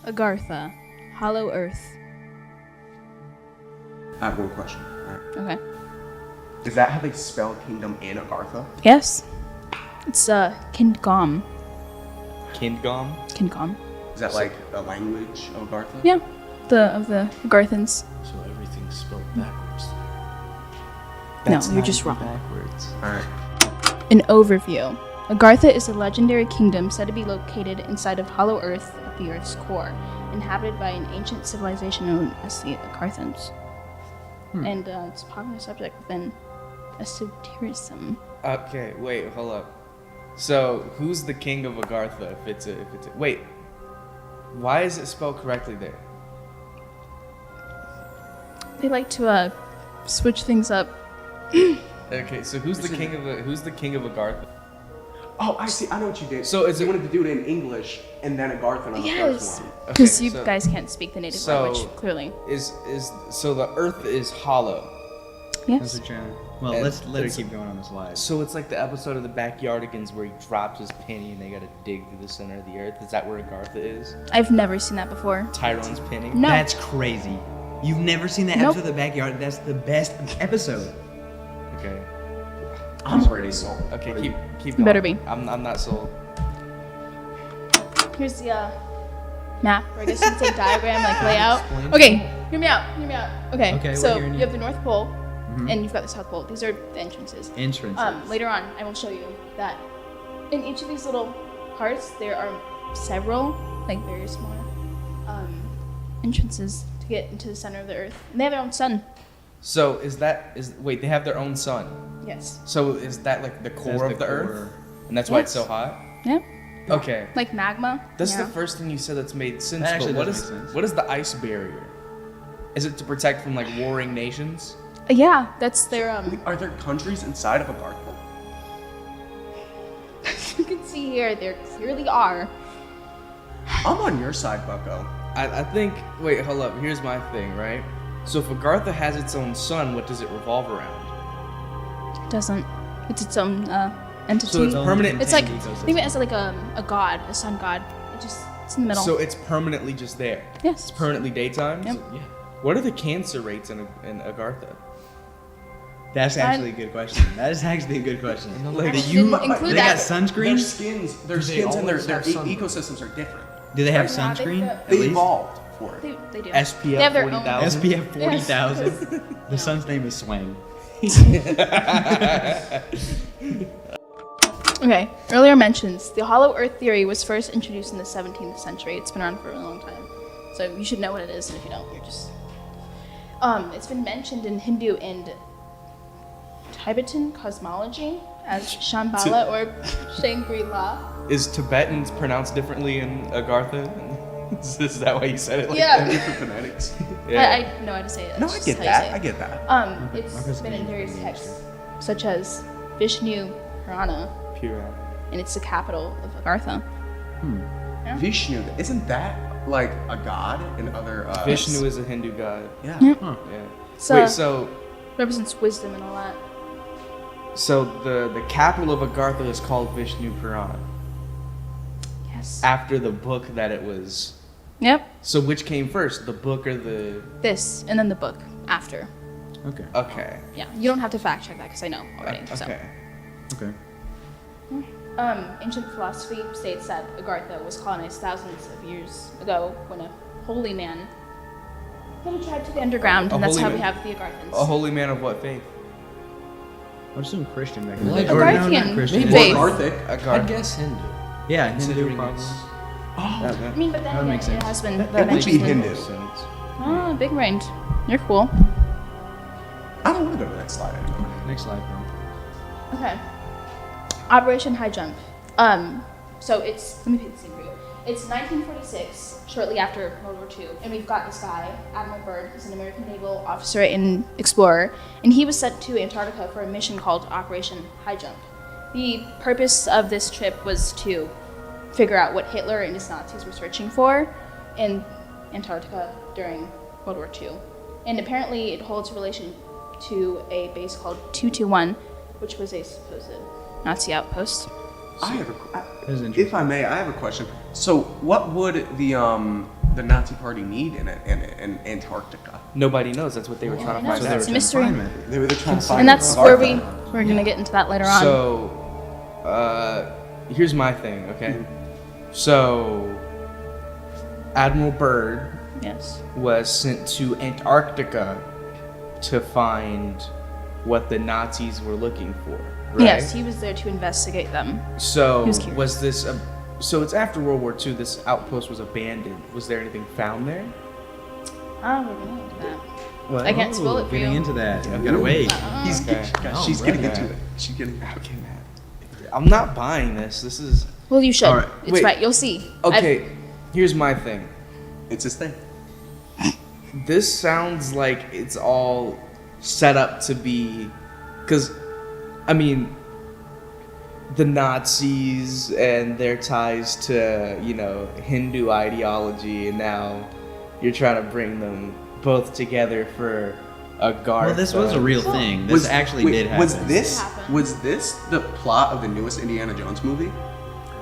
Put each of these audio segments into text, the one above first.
Agartha, Hollow Earth. I have one question. All right. Okay. Is that how they spell kingdom in Agartha? Yes. It's Kindgom. Kindgom? Kindgom. Is that like the language of Agartha? Yeah. Of the Agarthans. So everything's spelled backwards. That's No, you're not just even wrong. backwards. Alright. An overview. Agartha is a legendary kingdom said to be located inside of Hollow Earth at the Earth's core, inhabited by an ancient civilization known as the Agarthans. And it's a popular subject within esotericism. Okay, wait, hold up. So, who's the king of Agartha wait. Why is it spelled correctly there? They like to switch things up. Okay, so who's the king of Agartha? Oh, I see. I know what you did. So is you it- wanted to do it in English and then Agartha on the Yes, first one. because Okay, you so- guys can't speak the native so- language, clearly. So the earth is hollow. Yes. Well, And let's let her it's- keep going on the slide. So it's like the episode of the Backyardigans where he drops his penny and they gotta dig through the center of the earth. Is that where Agartha is? I've never seen that before. Tyrone's penny? No. That's crazy. You've never seen that Nope. episode of The Backyard? That's the best episode. Okay. I'm pretty sold. Okay, keep You going. better be. I'm not sold. Here's the map, or I guess you could say diagram, like layout. Explain. Okay, hear me out. Okay, Okay, so we're hearing you you. have the North Pole, and you've got the South Pole. These are the entrances. Entrances. Later on, I will show you that in each of these little parts, there are several, like very small, entrances to get into the center of the Earth. And they have their own sun. So wait, they have their own sun. Yes. So is that like the core That's of the the earth? core. And that's why it's Yes. so hot? Yeah. Okay. Like magma. That's yeah. the first thing you said that's made sense. That actually but does make sense. what is the ice barrier? Is it to protect from like warring nations? Yeah, that's their Are there countries inside of Agartha? you can see here, there clearly are. I'm on your side, Bucko. I think. Wait, hold up. Here's my thing, right? So if Agartha has its own sun, what does it revolve around? It doesn't. It's its own entity. So it's permanent. It's like Contained think of it as like a god, a sun god. It's in the middle. So it's permanently just there. yes. It's permanently daytime. Yep. Yeah. What are the cancer rates in Agartha? That's actually a good question. That is actually a good question. Like, Actually, you, didn't include they that. got Their sunscreen? skins, Do they and always their have sunburn? ecosystems are different. Do they have Yeah, they sunscreen? do. At They least? evolved for it. They do. SPF They have their own- 40,000. SPF 40,000. The sun's name is Swang. Okay. Earlier mentions the Hollow Earth theory was first introduced in the 17th century. It's been around for a long time, so you should know what it is. And if you don't, you're just. It's been mentioned in Hindu and Tibetan cosmology as Shambhala or Shangri-La. Is Tibetan pronounced differently in Agartha? Is that why you said it like Yeah. Different phonetics. that? Yeah. I know how to say it. No, That's I just get how you that. say it. I get that. It's been in various texts, such as Vishnu Purana, Pure. and it's the capital of Agartha. Yeah. Vishnu, isn't that like a god in other? Vishnu is a Hindu god. Yeah. Yep. Huh. Yeah. So, Wait, so represents wisdom and all that. the capital of Agartha is called Vishnu Purana Yes. after the book that it was. Yep. So which came first, the book or the? This, and then the book after. Okay. Okay. Yeah. You don't have to fact check that because I know already. So. Okay. Okay. Ancient philosophy states that Agartha was colonized thousands of years ago when a holy man put a tribe to the underground, A and that's holy how we man. have the Agarthans. A holy man of what faith? I would assume Christian back in the Like day. Or no, Agarthian not Christian. Maybe faith. Agarthic. I'd Agartha. guess Hindu. Yeah, Hindu Considering probably. it's I mean, but then That would again, make sense. it has been It would be mentioned in- Hindu. Oh, big brained. You're cool. I don't want to go to the next slide anymore. Next slide, bro. Okay. Operation High Jump. So it's, let me paint the scene for you. It's 1946, shortly after World War II, and we've got this guy, Admiral Byrd, who's an American naval officer and explorer, and he was sent to Antarctica for a mission called Operation High Jump. The purpose of this trip was to figure out what Hitler and his Nazis were searching for in Antarctica during World War II. And apparently it holds relation to a base called 221, which was a supposed Nazi outpost. I have That is a, interesting. if I may, I have a question. So, what would the the Nazi Party need in Antarctica? Nobody knows. That's what they were trying to No, find it's out. a mystery. They were trying to find. And that's where we're gonna get into that later on. So, here's my thing, okay? So, Admiral Byrd Yes. was sent to Antarctica to find what the Nazis were looking for, right? Yes, he was there to investigate them. So, He was curious. was this so it's after World War II, this outpost was abandoned. Was there anything found there? Oh, we're gonna get into that. What? I can't spoil it for Getting you. into that. You gotta wait. He's Okay. she's Oh, getting brother. into it. She's getting. Okay, man. I'm not buying this. This is Well, you should. All right, It's wait. right. You'll see. okay. Here's my thing. It's his thing. This sounds like it's all set up to be, because, I mean, the Nazis and their ties to, Hindu ideology, and now you're trying to bring them both together for Agartha. Well, this was a real thing. This actually did happen. Was this It happened. was this the plot of the newest Indiana Jones movie?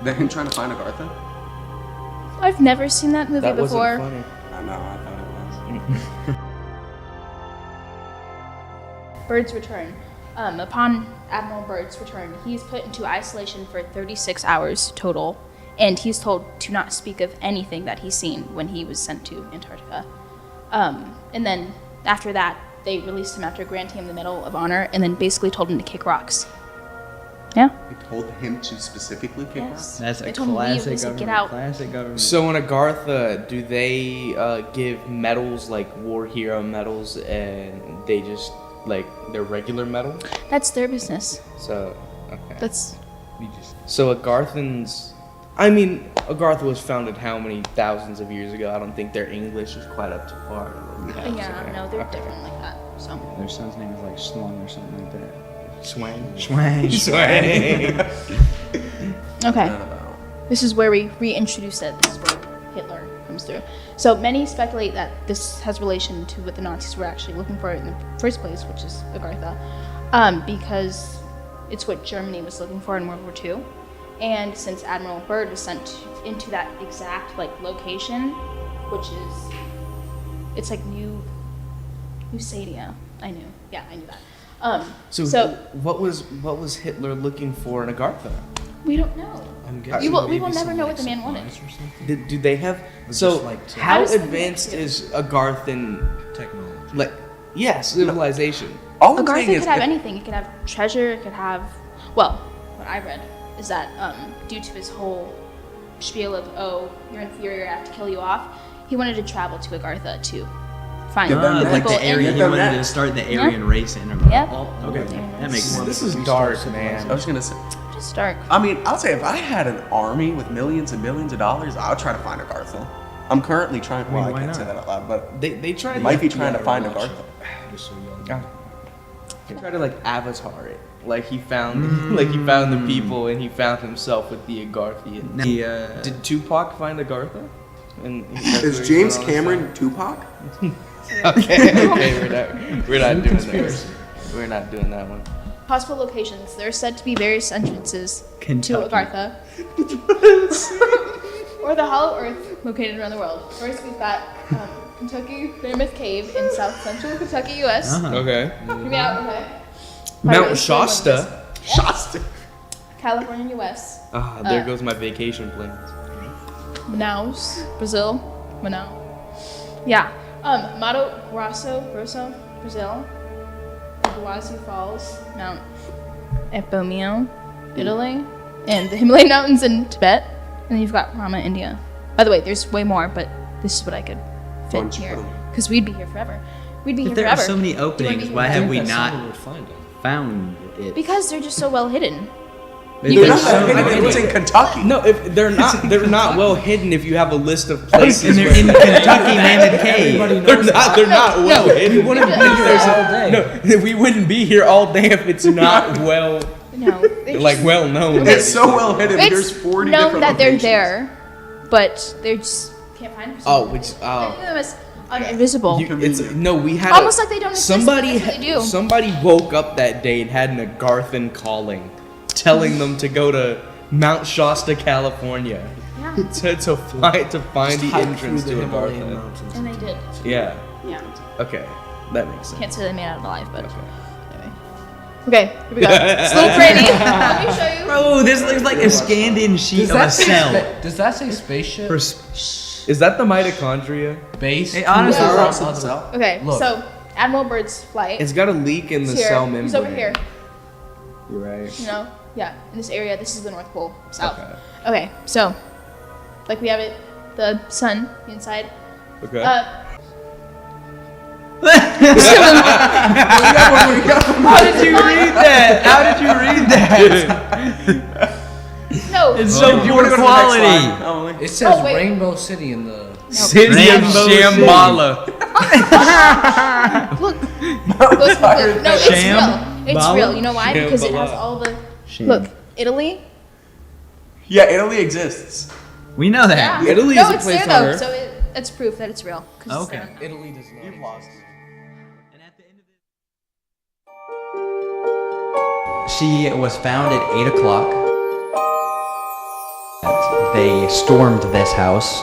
That him trying to find Agartha? I've never seen that movie That before. wasn't funny. I know. I thought it was. Byrd's return. Upon Admiral Byrd's return, he's put into isolation for 36 hours total, and he's told to not speak of anything that he's seen when he was sent to Antarctica. And then after that, they released him after granting him the Medal of Honor, and then basically told him to kick rocks. Yeah. They told him to specifically kick Yes. That's a They told him to leave. classic They said, government. "Get out." Classic government. So in Agartha, do they give medals like war hero medals, and they just like their regular medal? That's their business. So okay. That's So Agarthans, I mean, Agartha was founded how many thousands of years ago? I don't think their English is quite up to par. with what we have yeah. today. No, they're Okay. different like that. So Their son's name is like Slung or something like that. Swang. Swang. Swang. okay. Not about. This is where we reintroduce it. This is where Hitler comes through. So many speculate that this has relation to what the Nazis were actually looking for in the first place, which is Agartha, because it's what Germany was looking for in World War II. And since Admiral Byrd was sent into that exact location, which is, it's like New Sadia. I knew. Yeah, I knew that. So what was Hitler looking for in Agartha? we don't know. I'm We will never know what the man wanted. Do they have? Or So just like how How does the advanced man- is Agarthan? technology. Civilization. All I'm Agartha saying could is, have anything. It could have treasure. It could have, well, what I read is that due to his whole spiel of, oh, you're inferior, I have to kill you off, he wanted to travel to Agartha to find Yeah, that- Like people the Aryan, in- he wanted to start the Aryan race in America. Yep. Okay, that makes sense. This is dark, I man. was gonna say. Just dark. I mean, I'll say if I had an army with millions and billions of dollars, I'll try to find Agartha. I'm currently trying. Well, I why can't say not? that out loud, but They tried might be like, trying to find Agartha. Just so y'all Yeah. know. He tried to avatar it. Like he found the people and he found himself with the Agarthians. Did Tupac find Agartha? And that's where Is he James spent all his Cameron Tupac? time? Okay, we're not doing that. We're not doing that one. Possible locations. There are said to be various entrances Kentucky. to Agartha. Or the Hollow Earth located around the world. First, we've got Kentucky Mammoth Cave in south central Kentucky, U.S. Uh-huh. Okay. Hear me out, okay? Mount Probably Shasta. Shasta. California, U.S. Ah, there goes my vacation plans. Manaus, Brazil. Manaus. Yeah. Mato Grosso, Brazil. Iguazu Falls, Mount Epomeo, Italy. And the Himalayan Mountains in Tibet. And then you've got Rama, India. By the way, there's way more, but this is what I could fit Bunch of here. them. Because we'd be here forever. We'd be If here there are forever. so many Do you wanna be openings, here why forever? have we That someone not would find them. found it? Because they're just so well hidden. They're You They're can- not. It's in Kentucky. No, if they're not well hidden. If you have a list of places, and they're where- in Kentucky Mammoth Cave. they're not well hidden. You wouldn't be here all day. No, we wouldn't be here all day if it's not well No. they're well known. It's so well hidden. There's It's 40 known different that they're locations. there, but they just can't find them. Oh, Think of them as invisible. We had Almost like they don't exist, Somebody, but that's what they do. somebody woke up that day and had an Agarthan calling, telling them to go to Mount Shasta, California. Yeah. to find the entrance to Agartha. mountains. And they did. Yeah. Yeah. Okay, that makes sense. Can't say they made it out alive, but Okay. anyway. Okay, here we go. It's a little pretty. Let me show you. Bro, this looks like a scanned-in sheet of a cell. Does that say spaceship? Is that the mitochondria? Base? It honestly Yeah. looks like Cell? Okay, Look. so Admiral Byrd's flight. It's got a leak in the He's here. cell membrane. He's over here. You're right. You know, yeah, in this area. This is the North Pole, south. Okay. Okay, so like we have it, the sun inside. Okay. How did you read that? How did you read that? No. It's so You pure wanna go to the next quality. slide, Emily? It says Oh, wait. Rainbow City in the. City of Rainbow Shambhala. Look. Look. No, it's Sham- real. It's Bala? real. You know why? Because it has Shambhala. all the. Look, Italy. Yeah, Italy exists. We know that. Yeah. Italy no, is a it's place there on though, Earth. so it's proof that it's real. 'cause it's Okay. there. Italy does not. You've lost. She was found at 8 o'clock. They stormed this house